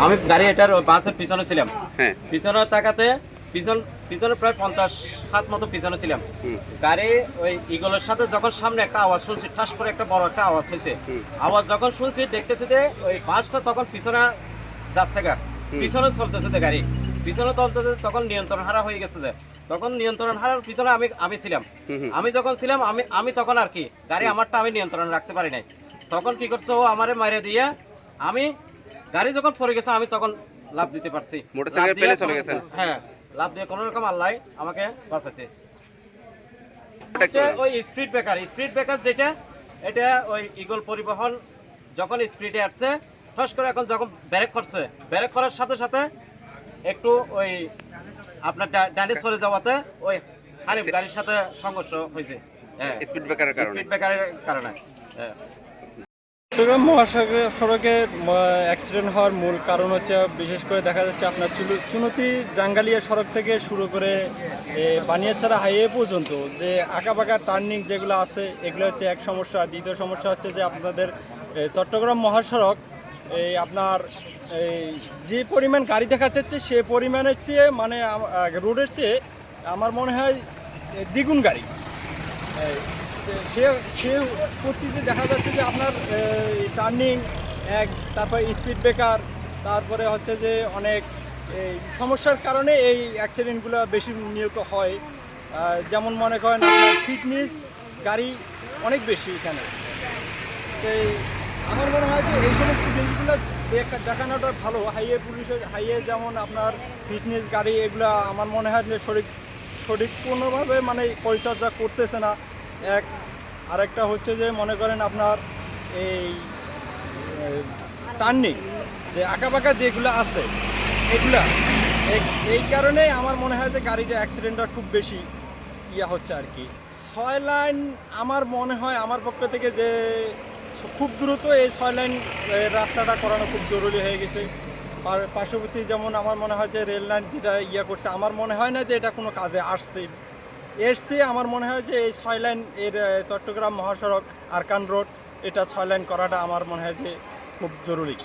আমি গাড়ি এটার বাসের পিছনে ছিলাম। হ্যাঁ। পিছনে তাকাতে পিছনে প্রায় 50 হাত মতো পিছনে ছিলাম। গাড়ি ওই ইগলের সাথে যখন সামনে একটা আওয়াজ শুনছি, ঠাস করে একটা বড় একটা আওয়াজ হয়েছে। আওয়াজ যখন শুনছি দেখতেছি যে ওই বাসটা তখন পিছনে যাচ্ছে গা, পিছনে চলতেছে যে গাড়ি পিছনে চলতেছে, তখন নিয়ন্ত্রণ হারা হয়ে গেছে। যে তখন নিয়ন্ত্রণ হারার পিছনে আমি ছিলাম। আমি যখন ছিলাম আমি তখন আর কি গাড়ি আমারটা আমি নিয়ন্ত্রণ রাখতে পারি নাই। তখন কি করছে, ও আমারে মাইরে দিয়ে আমি গাড়ি যখন পড়ে গেছে আমি তখন লাফ দিতে পারছি। মোটরসাইকেল পেলে চলে গেছেন? হ্যাঁ, লাফ দিয়ে কোনো রকম আল্লাহ আমাকে বাঁচাইছে। ওই স্পিড ব্রেকার যেটা, এটা ওই ইগল পরিবহন যখন স্পিডে আসছে ঠস করে, এখন যখন ব্রেক করছে, ব্রেক করার সাথে সাথে একটু ওই আপনার ডানে সরে যাওয়াতে ওই হানিফ গাড়ির সাথে সংঘর্ষ হয়েছে। হ্যাঁ, স্পিড ব্রেকারের কারণে। স্পিড ব্রেকারের কারণে। হ্যাঁ। চট্টগ্রাম মহাসড়কে অ্যাক্সিডেন্ট হওয়ার মূল কারণ হচ্ছে, বিশেষ করে দেখা যাচ্ছে আপনার চুনতি জাঙ্গালিয়া সড়ক থেকে শুরু করে বানিয়াছড়া হাইওয়ে পর্যন্ত যে আঁকাবাঁকা টার্নিং যেগুলো আছে, এগুলো হচ্ছে এক সমস্যা। দ্বিতীয় সমস্যা হচ্ছে যে আপনাদের চট্টগ্রাম মহাসড়ক আপনার যে পরিমাণ গাড়ি দেখা যাচ্ছে সে পরিমাণের চেয়ে মানে রোডের চেয়ে আমার মনে হয় দ্বিগুণ গাড়ি। সে পরিস্থিতি দেখা যাচ্ছে যে আপনার টার্নিং তারপর স্পিড ব্রেকার, তারপরে হচ্ছে যে অনেক সমস্যার কারণে এই অ্যাক্সিডেন্টগুলো বেশি নিয়ত হয়। যেমন মনে করেন আপনার ফিটনেস গাড়ি অনেক বেশি এখানে। সেই আমার মনে হয় যে এই সমস্ত জিনিসগুলো দেখানোটা ভালো। হাইওয়ে যেমন আপনার ফিটনেস গাড়ি, এগুলো আমার মনে হয় যে সঠিকপূর্ণভাবে মানে পরিচর্যা করতেছে না। আরেকটা হচ্ছে যে মনে করেন আপনার এই টার্নিং যে আঁকাবাঁকা যেগুলো আছে এগুলা এই কারণে আমার মনে হয় যে গাড়িটা অ্যাক্সিডেন্টটা খুব বেশি হচ্ছে আর কি। 6 লাইন আমার মনে হয় আমার পক্ষ থেকে যে খুব দ্রুত এই 6 লাইন রাস্তাটা করানো খুব জরুরি হয়ে গেছে। আর পার্শ্ববর্তী যেমন আমার মনে হয় যে রেল লাইন যেটা করছে, আমার মনে হয় না যে এটা কোনো কাজে আসছে। আমার মনে হয় যে এই 6 লাইন এর চট্টগ্রাম মহাসড়ক আরকান রোড, এটা 6 লাইন করাটা আমার মনে হয় যে খুব জরুরি।